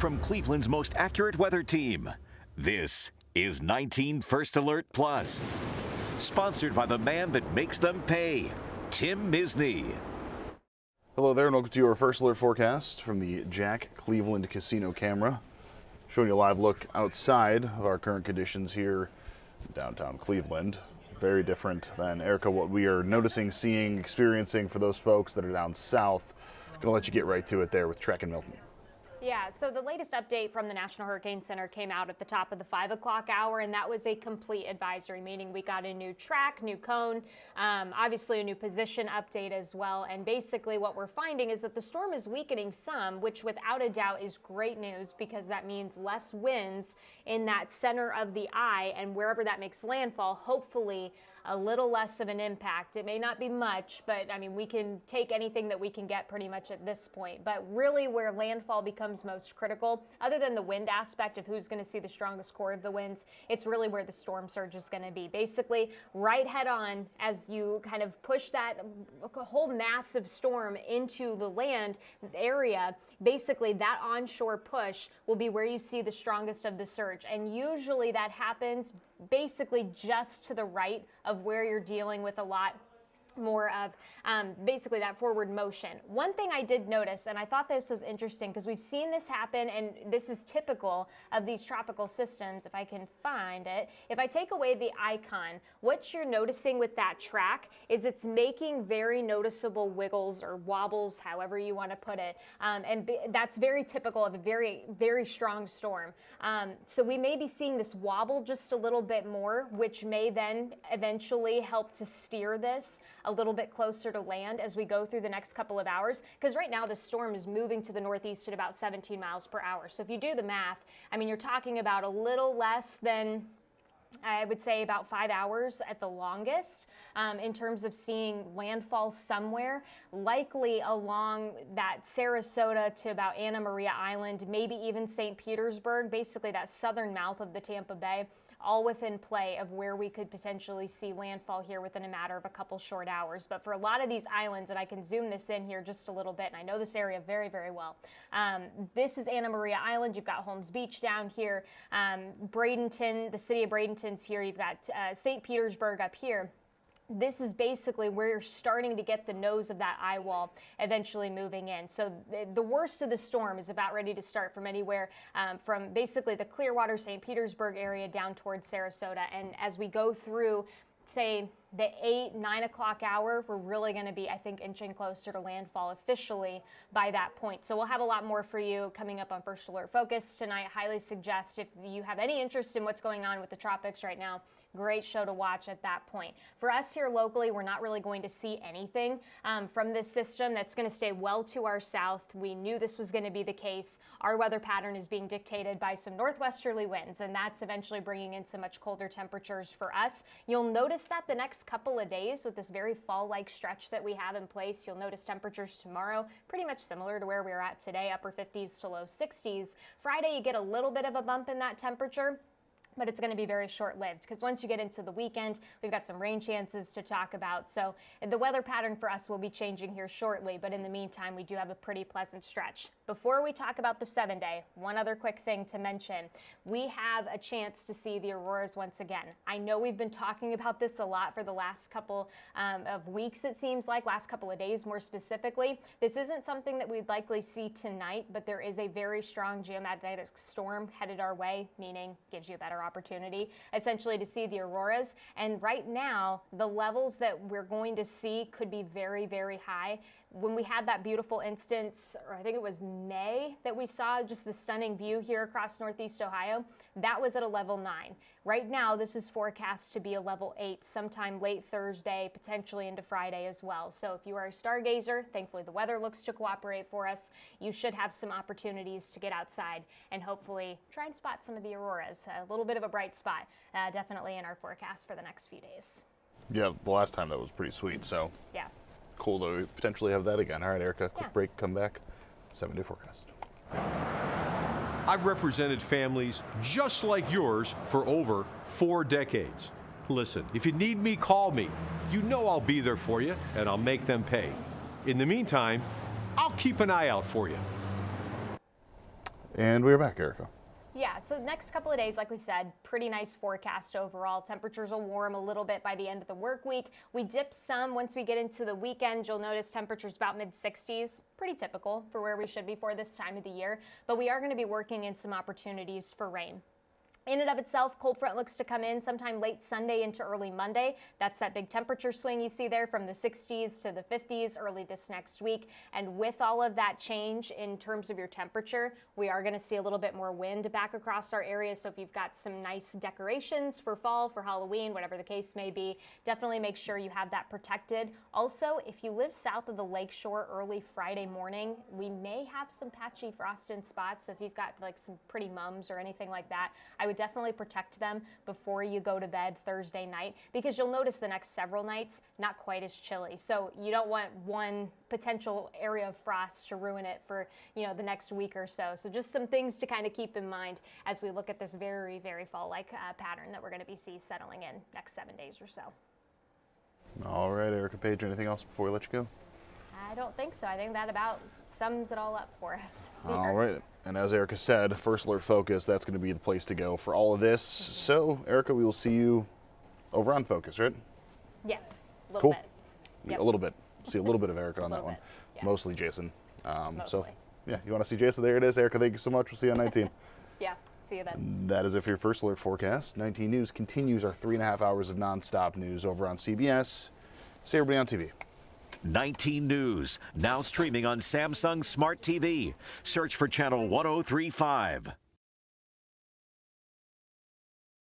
from Cleveland's most accurate weather team. This is 19 First Alert Plus, sponsored by the man that makes them pay, Tim Misney. Hello there and welcome to your First Alert forecast from the Jack Cleveland Casino camera. Showing you a live look outside of our current conditions here in downtown Cleveland. Very different than, Erica, what we are noticing, seeing, experiencing for those folks that are down south. Gonna let you get right to it there with Trek and Milton. Yeah, so the latest update from the National Hurricane Center came out at the top of the 5 o'clock hour, and that was a complete advisory, meaning we got a new track, new cone, obviously a new position update as well. And basically what we're finding is that the storm is weakening some, which without a doubt is great news because that means less winds in that center of the eye, and wherever that makes landfall, hopefully a little less of an impact. It may not be much, but I mean, we can take anything that we can get pretty much at this point. But really where landfall becomes most critical, other than the wind aspect of who's going to see the strongest core of the winds, it's really where the storm surge is going to be. Basically, right head on as you kind of push that whole massive storm into the land area, basically that onshore push will be where you see the strongest of the surge. And usually that happens basically just to the right of where you're dealing with a lot more of basically that forward motion. One thing I did notice, and I thought this was interesting because we've seen this happen, and this is typical of these tropical systems, if I can find it. If I take away the icon, what you're noticing with that track is it's making very noticeable wiggles or wobbles, however you want to put it, and that's very typical of a very, very strong storm. So we may be seeing this wobble just a little bit more, which may then eventually help to steer this a little bit closer to land as we go through the next couple of hours, because right now the storm is moving to the northeast at about 17 miles per hour. So if you do the math, I mean, you're talking about a little less than, I would say, about 5 hours at the longest in terms of seeing landfall somewhere, likely along that Sarasota to about Anna Maria Island, maybe even St. Petersburg, basically that southern mouth of the Tampa Bay, all within play of where we could potentially see landfall here within a matter of a couple short hours. But for a lot of these islands, and I can zoom this in here just a little bit, and I know this area very, very well. This is Anna Maria Island. You've got Holmes Beach down here. Bradenton, the city of Bradenton's here. You've got St. Petersburg up here. This is basically where you're starting to get the nose of that eye wall eventually moving in. So the worst of the storm is about ready to start from anywhere from basically the Clearwater, St. Petersburg area down towards Sarasota. And as we go through, say, the 8, 9 o'clock hour, we're really going to be, I think, inching closer to landfall officially by that point. So we'll have a lot more for you coming up on First Alert Focus tonight. Highly suggest, if you have any interest in what's going on with the tropics right now, great show to watch at that point. For us here locally, we're not really going to see anything from this system. That's going to stay well to our south. We knew this was going to be the case. Our weather pattern is being dictated by some northwesterly winds, and that's eventually bringing in some much colder temperatures for us. You'll notice that the next couple of days with this very fall-like stretch that we have in place, you'll notice temperatures tomorrow pretty much similar to where we're at today, upper 50s to low 60s. Friday, you get a little bit of a bump in that temperature, but it's going to be very short-lived because once you get into the weekend, we've got some rain chances to talk about. So the weather pattern for us will be changing here shortly, but in the meantime, we do have a pretty pleasant stretch. Before we talk about the 7-day, one other quick thing to mention. We have a chance to see the auroras once again. I know we've been talking about this a lot for the last couple of weeks, it seems like, last couple of days more specifically. This isn't something that we'd likely see tonight, but there is a very strong geomagnetic storm headed our way, meaning gives you a better opportunity essentially to see the auroras. And right now, the levels that we're going to see could be very, very high. When we had that beautiful instance, or I think it was May, that we saw just the stunning view here across Northeast Ohio, that was at a level 9. Right now, this is forecast to be a level 8 sometime late Thursday, potentially into Friday as well. So if you are a stargazer, thankfully the weather looks to cooperate for us. You should have some opportunities to get outside and hopefully try and spot some of the auroras. A little bit of a bright spot, definitely in our forecast for the next few days. Yeah, the last time that was pretty sweet, so yeah. Cool to potentially have that again. All right, Erica, quick break, come back. 7-day forecast. I've represented families just like yours for over 4 decades. Listen, if you need me, call me. You know I'll be there for you, and I'll make them pay. In the meantime, I'll keep an eye out for you. And we are back, Erica. Yeah, so next couple of days, like we said, pretty nice forecast overall. Temperatures will warm a little bit by the end of the work week. We dip some once we get into the weekend. You'll notice temperatures about mid-60s, pretty typical for where we should be for this time of the year. But we are going to be working in some opportunities for rain. In and of itself, cold front looks to come in sometime late Sunday into early Monday. That's that big temperature swing you see there from the 60s to the 50s early this next week. And with all of that change in terms of your temperature, we are going to see a little bit more wind back across our area. So if you've got some nice decorations for fall, for Halloween, whatever the case may be, definitely make sure you have that protected. Also, if you live south of the lakeshore early Friday morning, we may have some patchy frost in spots. So if you've got like some pretty mums or anything like that, I would definitely protect them before you go to bed Thursday night, because you'll notice the next several nights not quite as chilly. So you don't want one potential area of frost to ruin it for, the next week or so. So just some things to kind of keep in mind as we look at this very, very fall-like pattern that we're going to be settling in next 7 days or so. All right, Erica Page, anything else before we let you go? I don't think so. I think that about sums it all up for us. All right. And as Erica said, First Alert Focus, that's going to be the place to go for all of this. So, Erica, we will see you over on Focus, right? Yes, a little Cool. bit. Yep. A little bit. See a little bit of Erica on that one. bit, yeah. Mostly Jason. So, Mostly. yeah, you want to see Jason? There it is. Erica, thank you so much. We'll see you on 19. Yeah, see you then. That is it for your First Alert forecast. 19 News continues our 3.5 hours of nonstop news over on CBS. See everybody on TV. 19 News, now streaming on Samsung Smart TV. Search for channel 1035.